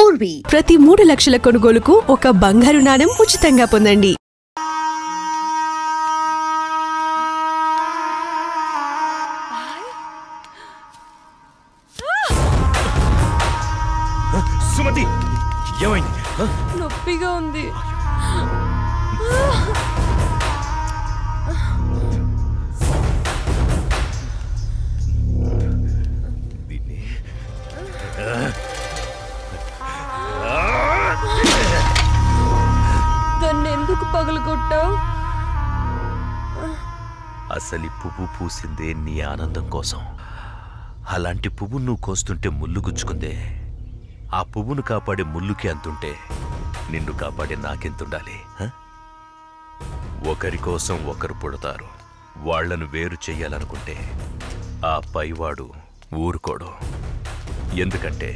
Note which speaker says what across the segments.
Speaker 1: పూర్వీ ప్రతి 3 లక్షల కొనుగోలుకు ఒక బంగారు నాణెం ఉచితంగా పొందండి.
Speaker 2: సుమతి, ఏమైంది?
Speaker 3: నొప్పిగా ఉంది. దాన్నెందుకు పగలగొట్టావు?
Speaker 2: అసలు పువ్వు పూసిందే నీ ఆనందం కోసం. అలాంటి పువ్వు నువ్వు కోస్తుంటే ముళ్ళు గుచ్చుకుందే. ఆ పువ్వును కాపాడే ముళ్ళుకి అంతుంటే నిన్ను కాపాడే నాకెంతుండాలి? ఒకరి కోసం ఒకరు పుడతారు. వాళ్లను వేరు చెయ్యాలనుకుంటే ఆ పైవాడు ఊరుకోడు. ఎందుకంటే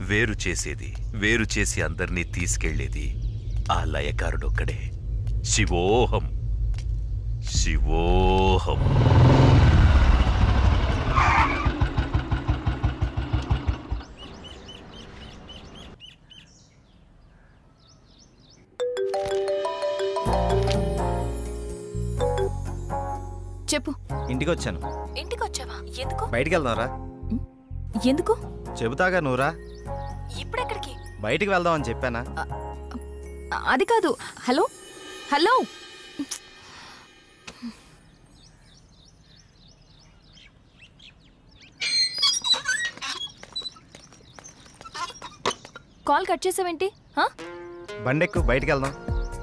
Speaker 2: వేరు చేసి అందర్నీ తీసుకెళ్లేది ఆ లయకారుడొక్కడే. శివోహం శివోహం.
Speaker 3: చెప్పు.
Speaker 4: ఇంటికి వచ్చాను.
Speaker 3: ఇంటికి వచ్చావా? ఎందుకు?
Speaker 4: బయటికి వెళ్దాంరా.
Speaker 3: ఎందుకు?
Speaker 4: చెబుతాగా, నువ్వురా.
Speaker 3: ఇప్పుడెక్కడికి?
Speaker 4: బయటికి వెళ్దాం అని చెప్పానా?
Speaker 3: అది కాదు. హలో హలో, కాల్ కట్ చేసావేంటి?
Speaker 4: బండెక్కు, బయటికి వెళ్దాం.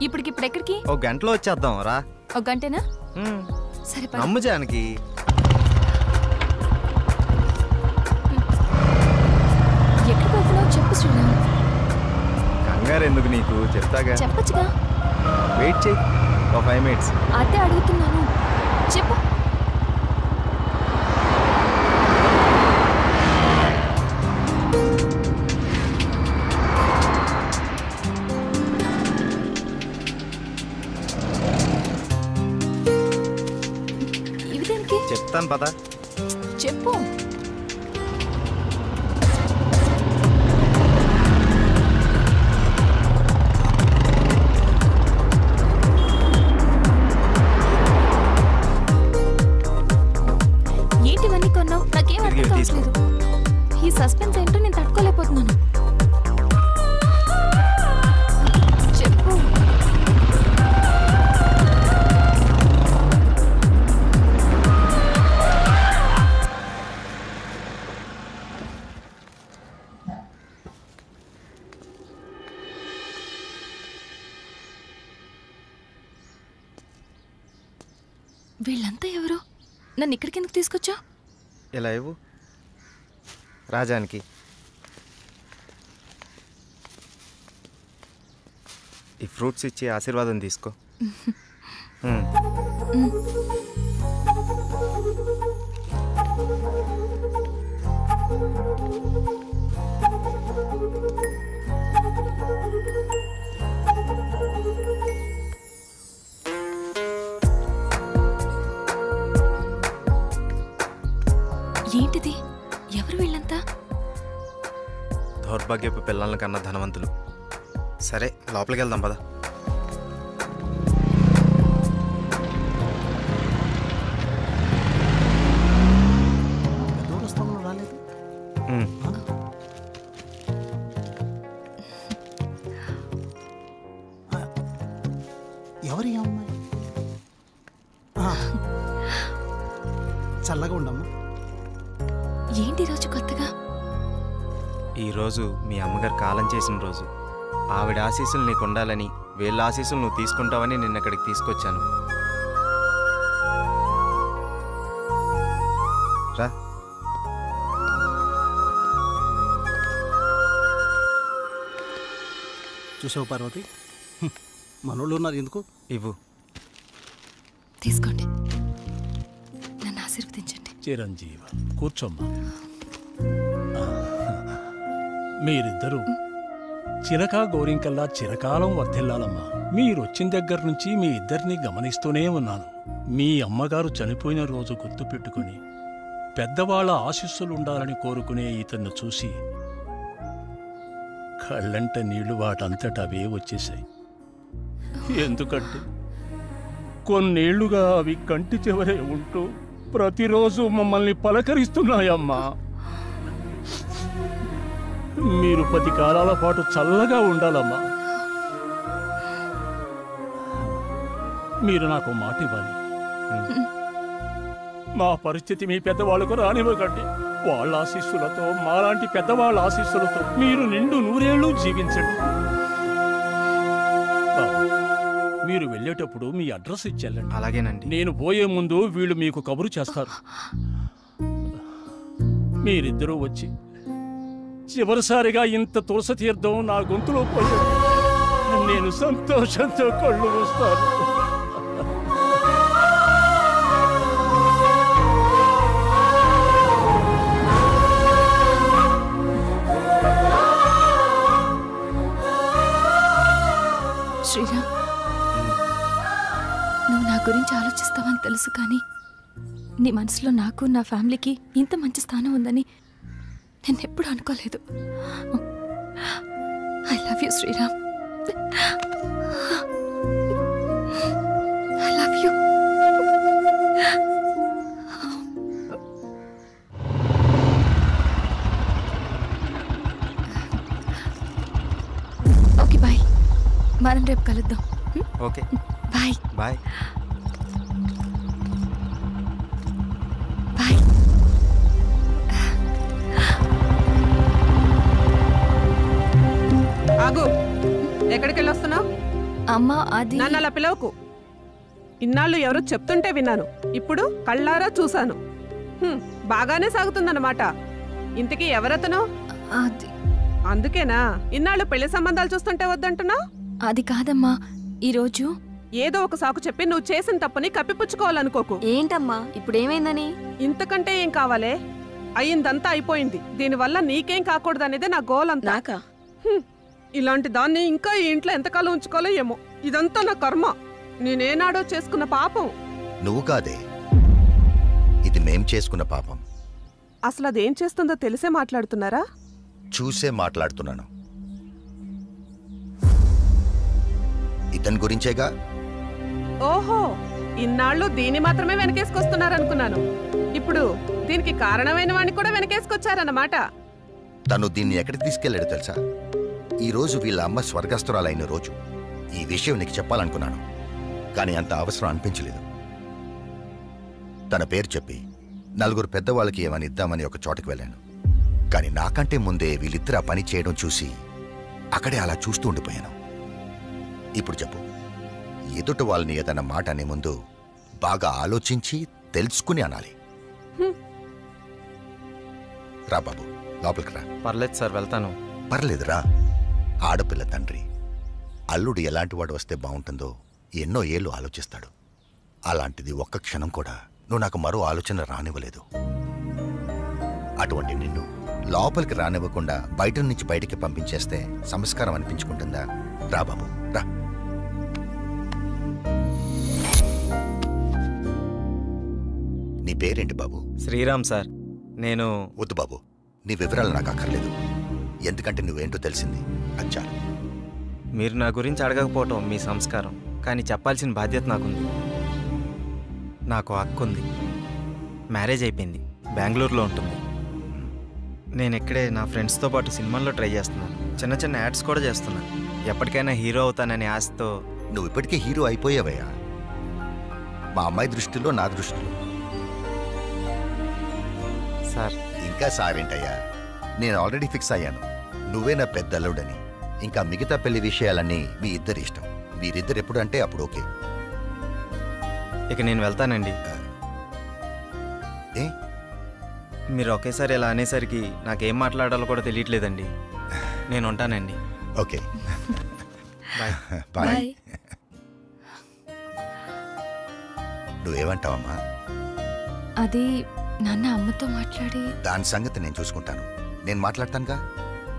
Speaker 3: ఇప్పుడు ఎక్కడికి?
Speaker 4: ఒక గంటలో వచ్చేద్దాం రా.
Speaker 3: ఒక గంటేనా? సరే,
Speaker 4: నమ్ము జానకి.
Speaker 3: ఎక్కడికి వెళ్తున్నావు చెప్పు శ్రీరామ్.
Speaker 4: కంగారు ఎందుకు నీకు, చెప్తాగా.
Speaker 3: చెప్పచ్చుగా.
Speaker 4: వెయిట్ చేయి, ఒక 5 minutes.
Speaker 3: అదే అడుగుతున్నాను, చెప్పు. ఇవి దేనికి?
Speaker 4: చెప్తాను పద.
Speaker 3: చెప్పు. ఏంటివన్నీ కొన్నావు? నాకేం అర్థం కావట్లేదు. ఈ సస్పెన్స్ ఏంటో నేను తట్టుకోలేకపోతున్నాను. చెప్పు. వీళ్ళంతా ఎవరు? నన్ను ఇక్కడికి ఎందుకు తీసుకొచ్చా?
Speaker 4: ఇలా ఇవ్వు రాజానికి. ఈ ఫ్రూట్స్ ఇచ్చి ఆశీర్వాదం తీసుకో.
Speaker 3: ఏంటిది? ఎవరు వీళ్ళంతా?
Speaker 4: దౌర్భాగ్యపు పిల్లల కన్నా ధనవంతులు. సరే, లోపలికి వెళ్దాం పద.
Speaker 5: రాలేదు. ఎవరి అమ్మాయి? చల్లగా ఉండమ్మా.
Speaker 3: ఏంటి రోజు కొత్తగా?
Speaker 4: ఈరోజు మీ అమ్మగారు కాలం చేసిన రోజు. ఆవిడ ఆశీస్సులు నీకు ఉండాలని, వీళ్ళ ఆశీస్సులు నువ్వు తీసుకుంటావని నిన్న ఇక్కడికి తీసుకొచ్చాను. రా.
Speaker 5: చూసావు పార్వతి, మనోళ్ళు ఉన్నారు ఎందుకు?
Speaker 4: ఇవ్వు.
Speaker 3: తీసుకోండి, నన్ను ఆశీర్వదించండి.
Speaker 6: చిరంజీవ, కూర్చోమ్మా. మీరిద్దరూ చిలకా గోరింకల్లా చిరకాలం వర్ధిల్లాలమ్మా. మీరొచ్చిన దగ్గర నుంచి మీ ఇద్దరిని గమనిస్తూనే ఉన్నాను. మీ అమ్మగారు చనిపోయిన రోజు గుర్తు పెట్టుకుని పెద్దవాళ్ల ఆశీస్సులుండాలని కోరుకునే ఇతన్ని చూసి కళ్ళంట నీళ్లు వాటంతట అవే వచ్చేశాయి. ఎందుకంటే కొన్నేళ్లుగా అవి కంటి చివరే ఉంటూ ప్రతిరోజు మమ్మల్ని పలకరిస్తున్నాయమ్మా. మీరు 10 కాలాల పాటు చల్లగా ఉండాలమ్మా. మీరు నాకు మాట ఇవ్వాలి. మా పరిస్థితి మీ పెద్దవాళ్ళకు రానివ్వకండి. వాళ్ళ ఆశీస్సులతో, మాలాంటి పెద్దవాళ్ళ ఆశీస్సులతో మీరు నిండు 100 ఏళ్ళు జీవించండి. మీరు వెళ్ళేటప్పుడు మీ అడ్రస్ ఇచ్చేళ్ళండి.
Speaker 4: అలాగేనండి.
Speaker 6: నేను పోయే ముందు వీళ్ళు మీకు కబురు చేస్తారు. మీరిద్దరూ వచ్చి చివరిసారిగా ఇంత తులసి తీర్థం నా గొంతులో పోయాడు. నేను సంతోషంతో కళ్ళు మూస్తాను.
Speaker 3: శ్రీరామ్, నువ్వు నా గురించి ఆలోచిస్తావని తెలుసు, కానీ నీ మనసులో నాకు, నా ఫ్యామిలీకి ఇంత మంచి స్థానం ఉందని నేను ఎప్పుడు అనుకోలేదు. I love you Sriram. I love you. Okay bye, మనం రేపు కలుద్దాం.
Speaker 4: Okay
Speaker 3: bye.
Speaker 4: బాయ్.
Speaker 3: బాయ్.
Speaker 7: ఆగు, ఎక్కడికి వెళ్ళొస్తున్నావు?
Speaker 3: అమ్మా, అది
Speaker 7: నన్ను అలా పిలవకు. ఇన్నాళ్ళు ఎవరో చెప్తుంటే విన్నాను, ఇప్పుడు కళ్ళారా చూశాను. బాగానే సాగుతుందన్నమాట. ఇంతకీ ఎవరతను?
Speaker 3: అది
Speaker 7: అందుకేనా ఇన్నాళ్ళు పెళ్లి సంబంధాలు చూస్తుంటే వద్దంటున్నావు?
Speaker 3: అది కాదమ్మా, ఈరోజు
Speaker 7: ఏదో ఒక సాకు చెప్పి నువ్వు చేసిన తప్పుని కప్పిపుచ్చుకోవాలనుకోకు.
Speaker 3: ఏంటమ్మా ఇప్పుడు ఏమైందని?
Speaker 7: ఇంతకంటే ఏం కావాలే? అయిందంతా అయిపోయింది. దీనివల్ల నీకేం కాకూడదనేదే నా గోల్ అంతా.
Speaker 3: నాకా?
Speaker 7: ఇలాంటి దాన్ని ఇంకా ఈ ఇంట్లో ఎంతకాలం ఉంచుకోవాలో ఏమో. ఇదంతా నా కర్మ. నేనేనాడో చేసుకున్న పాపం.
Speaker 8: నువ్వు కాదే, ఇది మేం చేసుకున్న పాపం.
Speaker 7: అసలు అదేం చేస్తుందో తెలిసే మాట్లాడుతున్నారా?
Speaker 8: చూసే మాట్లాడుతున్నాను. ఇతని గురించేగా.
Speaker 7: ఓహో, ఇన్నాళ్ళు దీన్ని మాత్రమే వెనకేసుకొస్తున్నారనుకున్నాను. ఇప్పుడు దీనికి కారణమైన వాడిని కూడా వెనకేసుకొచ్చారన్నమాట.
Speaker 8: తను దీన్ని ఎక్కడికి తీసుకెళ్లాడు తెలుసా? ఈ రోజు వీళ్ళ అమ్మ స్వర్గస్థురాలైన రోజు. ఈ విషయం నీకు చెప్పాలనుకున్నాను, కానీ అంత అవసరం అనిపించలేదు. తన పేరు చెప్పి 4 పెద్దవాళ్ళకి ఏమని ఇద్దామని ఒక చోటకి వెళ్ళాను. కానీ నాకంటే ముందే వీళ్ళిద్దరు ఆ పని చేయడం చూసి అక్కడే అలా చూస్తూ ఉండిపోయాను. ఇప్పుడు చెప్పు, ఎదుట వాళ్ళని ఏదన్నా మాట అనే ముందు బాగా ఆలోచించి తెలుసుకుని అనాలి. రా బాబు, లోపలికి రా.
Speaker 4: పర్లేదు సార్, వెళ్తాను.
Speaker 8: పర్లేదురా. ఆడపిల్ల తండ్రి అల్లుడు ఎలాంటి వాడు వస్తే బాగుంటుందో ఎన్నో ఏళ్ళు ఆలోచిస్తాడు. అలాంటిది ఒక్క క్షణం కూడా నువ్వు నాకు మరో ఆలోచన రానివ్వలేదు. అటువంటి నిన్ను లోపలికి రానివ్వకుండా బయట నుంచి బయటికి పంపించేస్తే సంస్కారం అనిపించుకుంటుందా? రా బాబు, రా. నీ పేరేంటి బాబు?
Speaker 4: శ్రీరామ్ సార్. నేను
Speaker 8: వద్దు బాబు, నీ వివరాలు నాకు అక్కర్లేదు. ఎందుకంటే నువ్వేంటో తెలిసింది, అచ్చారు.
Speaker 4: మీరు నా గురించి అడగకపోవటం మీ సంస్కారం, కానీ చెప్పాల్సిన బాధ్యత నాకుంది. నాకు హక్కు ఉంది. మ్యారేజ్ అయిపోయింది, బెంగళూరులో ఉంటుంది. నేను ఇక్కడే నా ఫ్రెండ్స్తో పాటు సినిమాల్లో ట్రై చేస్తున్నాను. చిన్న చిన్న యాడ్స్ కూడా చేస్తున్నాను. ఎప్పటికైనా హీరో అవుతాననే ఆశతో.
Speaker 8: నువ్వు ఇప్పటికే హీరో అయిపోయావయ్యా. మా అమ్మాయి దృష్టిలో, నా దృష్టిలో.
Speaker 4: సార్
Speaker 8: ఇంకా సారేంటయ్యా, నేను ఆల్రెడీ ఫిక్స్ అయ్యాను. నువ్వే నా పెద్ద అల్లుడని. ఇంకా మిగతా పెళ్లి విషయాలన్నీ మీ ఇద్దరి ఇష్టం. మీరిద్దరు ఎప్పుడు అంటే అప్పుడు ఓకే.
Speaker 4: ఇక నేను వెళ్తానండి.
Speaker 8: ఏ,
Speaker 4: మీరు ఒకేసారి ఇలా అనేసరికి నాకేం మాట్లాడాలో కూడా తెలియట్లేదండి. నేను ఉంటానండి.
Speaker 8: Okay,
Speaker 4: bye.
Speaker 8: బాయ్. నువ్వేమంటావమ్మా?
Speaker 3: అది నాన్న అమ్మతో మాట్లాడి
Speaker 8: దాని సంగతి నేను చూసుకుంటాను. నేను మాట్లాడతానుగా,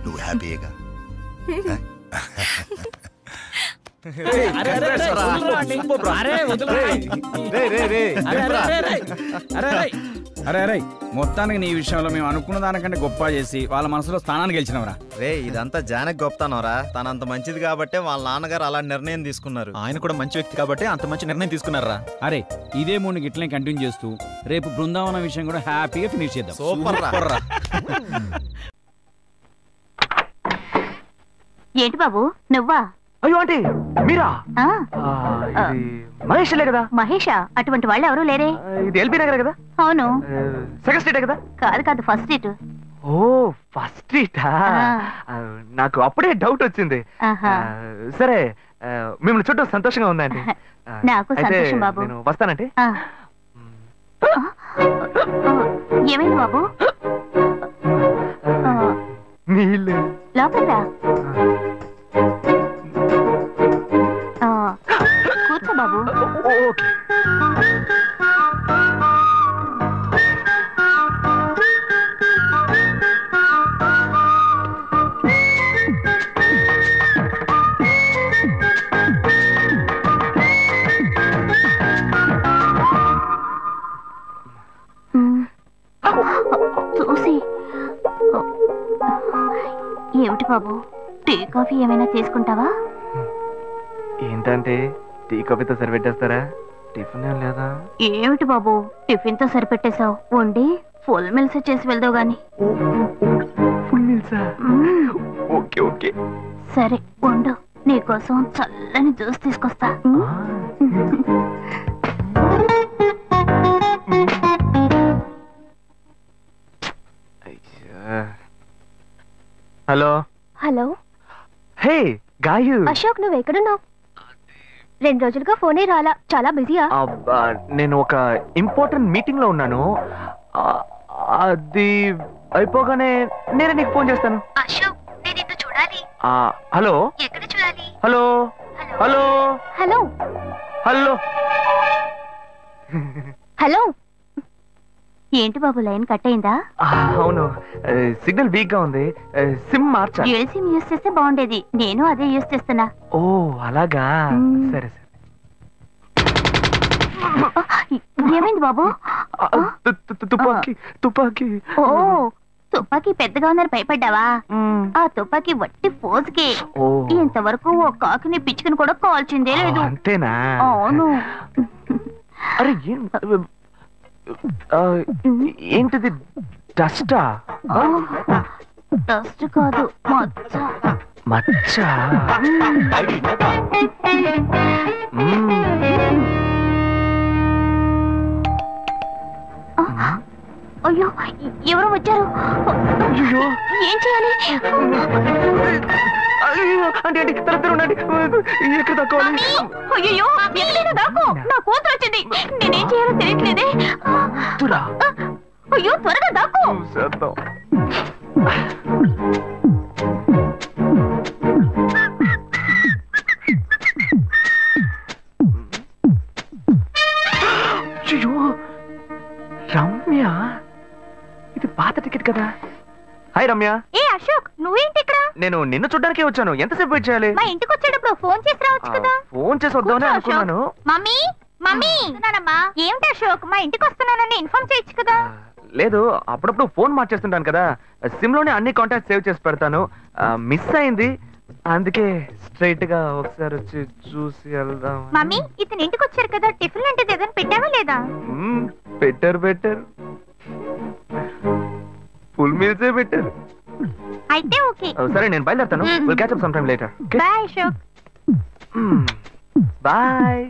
Speaker 8: నువ్వు హ్యాపీయేగా.
Speaker 9: అరే అరే మొత్తానికి నీ విషయంలో మేము అనుకున్న దానికంటే గొప్ప చేసి వాళ్ళ మనసులో స్థానాన్ని గెలిచినవరా.
Speaker 4: రే ఇదంతా జానకి గొప్పతనరా. తనంత మంచిది కాబట్టే వాళ్ళ నాన్నగారు అలా నిర్ణయం తీసుకున్నారు. ఆయన కూడా మంచి వ్యక్తి కాబట్టి అంత మంచి నిర్ణయం తీసుకున్నారా.
Speaker 9: అరే ఇదే మూడు గిట్లనే కంటిన్యూ చేస్తూ రేపు బృందావనం విషయం కూడా హ్యాపీగా ఫినిష్ చేద్దాం.
Speaker 4: సూపర్ రా.
Speaker 10: ఏంటి బాబు నువ్వా?
Speaker 11: అయ్యో అంటే మీరా? మహేష్లే కదా?
Speaker 10: మహేషా? అటువంటి వాళ్ళు ఎవరు లేరే.
Speaker 11: ఇది ఎల్బీ నగర్ కదా?
Speaker 10: అవును.
Speaker 11: సెకండ్ స్ట్రీట్ కదా?
Speaker 10: కాదు కాదు, ఫస్ట్ స్ట్రీట్.
Speaker 11: ఓ ఫస్ట్ స్ట్రీటా? నాకు అప్పుడే డౌట్ వచ్చింది. సరే మిమ్మల్ని చుట్టూ సంతోషంగా ఉందండి.
Speaker 10: నాకు సంతోషం బాబు.
Speaker 11: నేను వస్తానంటే.
Speaker 10: ఏమైంది బాబు?
Speaker 11: నీళ్ళు
Speaker 10: లోపల కూర్చో బాబు.
Speaker 11: ఓకే.
Speaker 10: చూసి ఏమిటి బాబు, టీ కాఫీ ఏమైనా తీసుకుంటావా?
Speaker 11: ఏంటంటే టీ కాఫీతో సరిపెట్టేస్తారా? టిఫిన్ ఏం లేదా?
Speaker 10: ఏమిటి బాబు టిఫిన్ తో సరిపెట్టేశావు? వండి ఫుల్ మిల్స్ చేసి వెళ్దావు గాని.
Speaker 11: ఫుల్ మిల్సా? ఓకే ఓకే
Speaker 10: సరే వండు, నీకోసం చల్లని జ్యూస్ తీసుకొస్తా.
Speaker 11: Hello
Speaker 10: hello.
Speaker 11: Hey Gayu.
Speaker 10: Ashok నువ్వు ఎక్కడున్నావు? 2 రోజులుగా ఫోనే రాలా, చాలా బిజీయా?
Speaker 11: నేను ఒక ఇంపార్టెంట్ మీటింగ్ లో ఉన్నాను. అది అయిపోగానే నేనే నీకు ఫోన్ చేస్తాను.
Speaker 10: అశోక్ నేను నిన్ను చూడాలి.
Speaker 11: హలో.
Speaker 10: ఎక్కడ చూడాలి?
Speaker 11: Hello hello
Speaker 10: hello
Speaker 11: hello
Speaker 10: hello. ఏంటి బాబు లైన్ కట్ అయిందా?
Speaker 11: అవును సిగ్నల్ వీక్ గా ఉంది. సిమ్ మార్చా.
Speaker 10: డ్యూయల్ సిమ్ యూస్ చేస్తే బాగుండేది, నేను అదే యూస్ చేస్తున్నా.
Speaker 11: ఓ అలాగా, సరే సరే.
Speaker 10: ఏమైంది బాబు?
Speaker 11: తుపాకీ తుపాకీ.
Speaker 10: ఓ తుపాకీ పెద్దగా ఉందని భయపడ్డావా? ఆ తుపాకీ వట్టి ఫోజుకే. ఇంతవరకు ఓ కాకిని పిచ్చుకుని కూడా కాల్చిందే లేదు.
Speaker 11: అంతేనా?
Speaker 10: అవును.
Speaker 11: అరే ఏంటిది? డస్టా?
Speaker 10: డస్ట్ కాదు, మచ్చ.
Speaker 11: మచ్చ?
Speaker 10: అయ్యో ఎవరో వచ్చారు. ఏం చేయాలి?
Speaker 11: అంటే ఎక్కడ తక్కువాలి?
Speaker 10: అయ్యో ఎక్కడైనా దాకో, నా కూతురు వచ్చింది. నేనేం చేయాలో తెలియట్లేదే. అయ్యో త్వరగా దాకో.
Speaker 11: రమ్య, ఇది పాత టికెట్ కదా? హాయ్ రమ్య.
Speaker 10: ఏ అశోక్ నువ్వేంటి ఇక్కడ?
Speaker 11: నేను నిన్ను చూడ్డానికే వచ్చాను. ఎంతసేపు వెయిట్ చేయాలి?
Speaker 10: మా ఇంటికి వచ్చేటప్పుడు ఫోన్ చేసి రావచ్చు కదా.
Speaker 11: ఫోన్ చేసి వద్దామని అనుకున్నాను.
Speaker 10: మమ్మీ మమ్మీ ఏమిటి అశోక్ మా ఇంటికి వస్తున్నానని ఇన్ఫార్మ్ చేయొచ్చు కదా.
Speaker 11: లేదు, అప్పుడప్పుడు ఫోన్ మార్చేస్తుంటాను కదా, సిమ్ లోనే అన్ని కాంటాక్ట్ సేవ్ చేసి పెడతాను. మిస్ అయింది, అందుకే స్ట్రైట్ గా ఒకసారి వచ్చి చూసి వెళ్దాం.
Speaker 10: మమ్మీ ఇతను ఇంటికి వచ్చారు కదా, టిఫిన్ లాంటిది ఏదైనా పెట్టావా లేదా?
Speaker 11: బెటర్ బెటర్, ఫుల్ మీల్సే బెటర్.
Speaker 10: అయితే ఓకే.
Speaker 11: సరే నేను బయలుదేరుతాను. Will catch up some time later.
Speaker 10: Bye Ashok.
Speaker 11: Bye.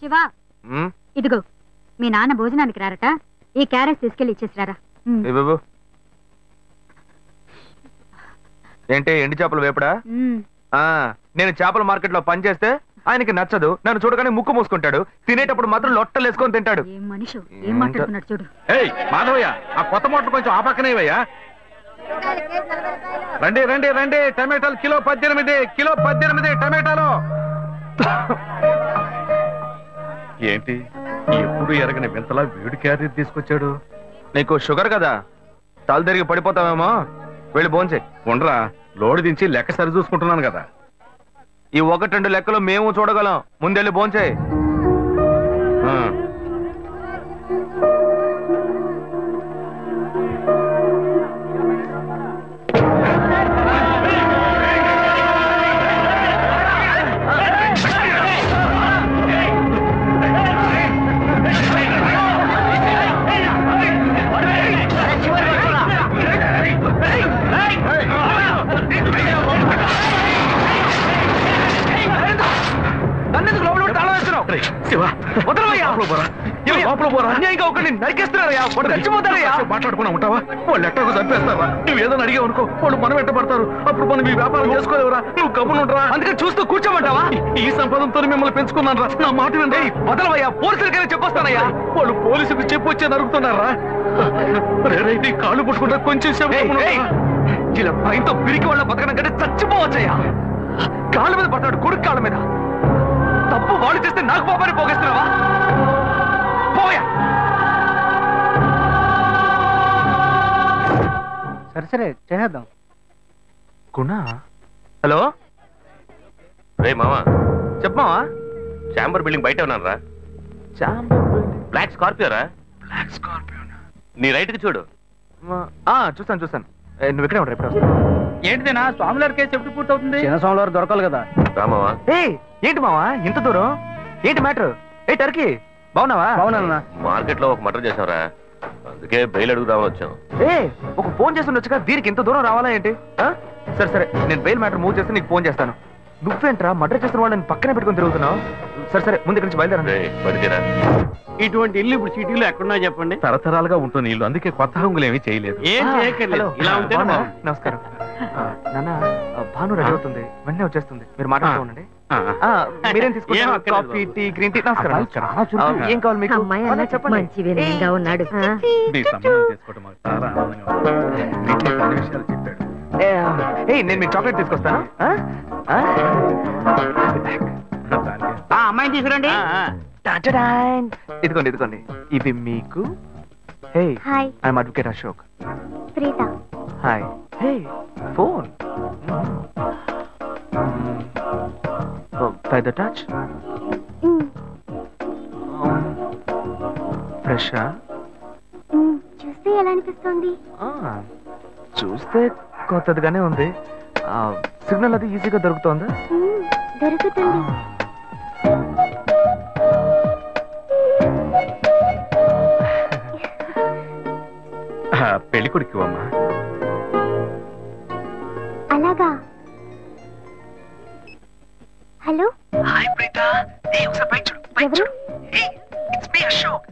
Speaker 10: శివా ఇదిగో మీ నాన్న భోజనానికి రారట, ఈ క్యారెట్ తీసుకెళ్లి ఇచ్చేసిరారా.
Speaker 11: ఏంటి ఎండి చేపలు వేపడా? నేను చేపల మార్కెట్ లో పనిచేస్తే ఆయనకి నచ్చదు, నన్ను చూడగానే ముక్కు మూసుకుంటాడు, తినేటప్పుడు మాత్రం లొట్టలు వేసుకొని తింటాడు.
Speaker 10: మనిషి ఏం మాట్లాడుతున్నాడు చూడు.
Speaker 12: మాధవయ్య, ఆ కొత్త మోటార్ కొంచెం ఆ పక్కనేవయ్యా. రండి రండి రండి, టమాటాలు కిలో 18, కిలో 18 టమాటాలు.
Speaker 2: ఏంటి
Speaker 12: ఎప్పుడు ఎరగని వింతలా వేడి క్యారీ తీసుకొచ్చాడు.
Speaker 11: నీకు షుగర్ కదా, తల తిరిగి పడిపోతావేమో. వెళ్ళి భోంచేయి.
Speaker 12: ఉండరా, లోడు దించి లెక్క సరి చూసుకుంటున్నాను కదా.
Speaker 11: ఈ 1-2 లెక్కలు మేము చూడగలం. ముందెళ్ళి భోంచేయి.
Speaker 12: మాట్లాడుకున్నా ఉంటావా? వాళ్ళు ఎట్టకు చంపేస్తారా? నువ్వు ఏదైనా అడిగావు అనుకో, వాళ్ళు మనం వెంటబడతారు. అప్పుడు మనం ఈ వ్యాపారం చేసుకోలేవురా. నువ్వు కబునుంటరా, అందుకని చూస్తూ కూర్చోమంటావా? ఈ సంపాదంతో మిమ్మల్ని పెంచుకున్నాను రా. నా మాట వినండి. వదలవయ్యా, పోలీసులకైనా చెప్పొస్తానయ్యా. వాళ్ళు పోలీసులకు చెప్పొచ్చే నరుగుతున్నారా? నీ కాళ్ళు పుట్టుకుంటా కొంచెం సేపు ఇలా భయంతో పిరికి వాళ్ళ బతకడం కంటే చచ్చిపోవచ్చయ్యా. కాళ్ళ మీద పడతాడు, కొడుకు కాళ్ళ మీద. తప్పు వాళ్ళు చేస్తే నాకు పాపాన్ని పోగేస్తున్నావా? పోయా.
Speaker 5: సరే చేద్దాం.
Speaker 11: గుణ, హలో.
Speaker 2: రే మావా,
Speaker 11: చెప్పమావా.
Speaker 2: చాంబర్ బిల్డింగ్ బయట ఉన్నాను రా.
Speaker 11: Chamber building?
Speaker 2: బ్లాక్ స్కార్పియో రా.
Speaker 11: Black Scorpio?
Speaker 2: నీ రైట్ కి చూడు.
Speaker 11: చూస్తాను. నువ్వు ఇక్కడే ఉంటా, ఎప్పుడు వస్తావు?
Speaker 5: ఏంటిదేనా స్వామివారి కేసు ఎప్పుడు పూర్తవుతుంది? చిన్న స్వామివారు దొరకాలి కదా.
Speaker 2: రామావా.
Speaker 11: ఏంటి మావా ఇంత దూరం? ఏంటి మ్యాటర్? టర్కీ బాగున్నావా?
Speaker 5: బాగున్నా.
Speaker 2: మార్కెట్ లో ఒక మర్డర్ చేసావురా, అందుకే బెయిల్ అడుగుదామని వచ్చాం.
Speaker 11: ఒక ఫోన్ చేసి ఉండొచ్చుగా, దీనికి ఇంత దూరం రావాలా ఏంటి? సరే నేను బెయిల్ మ్యాటర్ మూవ్ చేస్తే నీకు ఫోన్ చేస్తాను. నువ్వేంట్రా మర్డర్ చేసిన వాళ్ళని పక్కనే పెట్టుకుని తిరుగుతున్నావు? సరే ముందు ఇక్కడి నుంచి బయలుదేరా.
Speaker 5: ఇటువంటి ఇల్లు ఇప్పుడు సిటీలో ఎక్కడున్నా చెప్పండి.
Speaker 12: తరతరాలుగా ఉంటుంది ఇల్లు, అందుకే కొత్త హంగులు ఏమీ చేయలేదు.
Speaker 11: నమస్కారం నాన్న. భాను రెడీ అవుతుంది, వెంటనే వచ్చేస్తుంది. మీరు మాట్లాడుతూ ఉండండి. మీరేం తీసుకుంటారు? Coffee, tea, green tea? నమస్కారం. ఏం కావాలి మీకు? చెప్పండి. నేను మీకు చాక్లెట్ తీసుకొస్తాను.
Speaker 5: అమ్మాయిని తీసుకురండి.
Speaker 11: ఇదిగోండి ఇవి మీకు. Hey, I'm advocate Ashok. Hi. Hey, phone. By the touch. ఫ్రెషా?
Speaker 10: చూస్తే ఎలా అనిపిస్తుంది?
Speaker 11: చూస్తే కొత్తదిగానే ఉంది. సిగ్నల్ అది ఈజీగా దొరుకుతుందా?
Speaker 10: దొరుకుతుంది.
Speaker 12: పెళ్లి కొడుకు అమ్మా.
Speaker 10: అలాగా. హలో.
Speaker 11: హాయ్ ప్రీత. ఒకసారి పైకి చూడు.
Speaker 10: ఎవరు?
Speaker 11: It's me Ashok.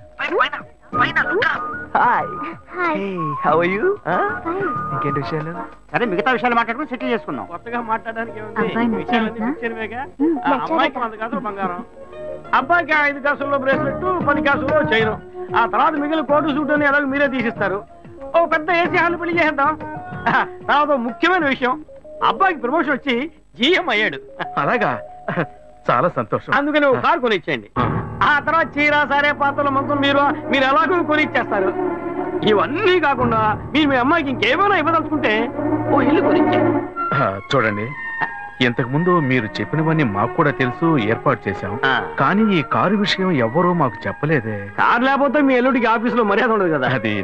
Speaker 11: పైన look up. Hi. Hey, how are you? ఇంకేంటి విషయాలు?
Speaker 5: సరే మిగతా విషయాలు మాట్లాడుకుని సెటిల్ చేసుకుందాం. కొత్తగా మాట్లాడడానికి అమ్మాయికి 100 కాసులు బంగారం, అబ్బాయికి 5 కాసుల్లో బ్రేస్లెట్, 10 కాసుల్లో చైన్. ఆ తర్వాత మిగిలిన కోటు సూట్ అని ఎలాగో మీరే తీసిస్తారు. ఓ పెద్ద ఏసీ హాల్ పెళ్లి చేద్దాం. తర్వాత ముఖ్యమైన విషయం, అబ్బాయికి ప్రమోషన్ వచ్చి జీఎం అయ్యాడు.
Speaker 12: అలాగా? చాలా సంతోషం.
Speaker 5: అందుకని ఒక కారు కొనిచ్చేయండి. ఆ తర్వాత చీర, సరే పాత్రల మొత్తం మీరు ఎలాగో కొనిచ్చేస్తారు. ఇవన్నీ కాకుండా మీరు మీ అమ్మాయికి ఇంకేమైనా ఇవ్వదలుచుకుంటే ఓ ఇల్లు కొనిచ్చేయండి.
Speaker 12: చూడండి, ఇంతకు ముందు మీరు చెప్పినవన్నీ మాకు కూడా తెలుసు, ఏర్పాటు చేశాం. కానీ ఈ కారు విషయం ఎవ్వరూ మాకు చెప్పలేదే.
Speaker 5: కారు లేకపోతే మీ ఎల్లుడికి ఆఫీసులో మర్యాద ఉండదు కదా.
Speaker 12: అది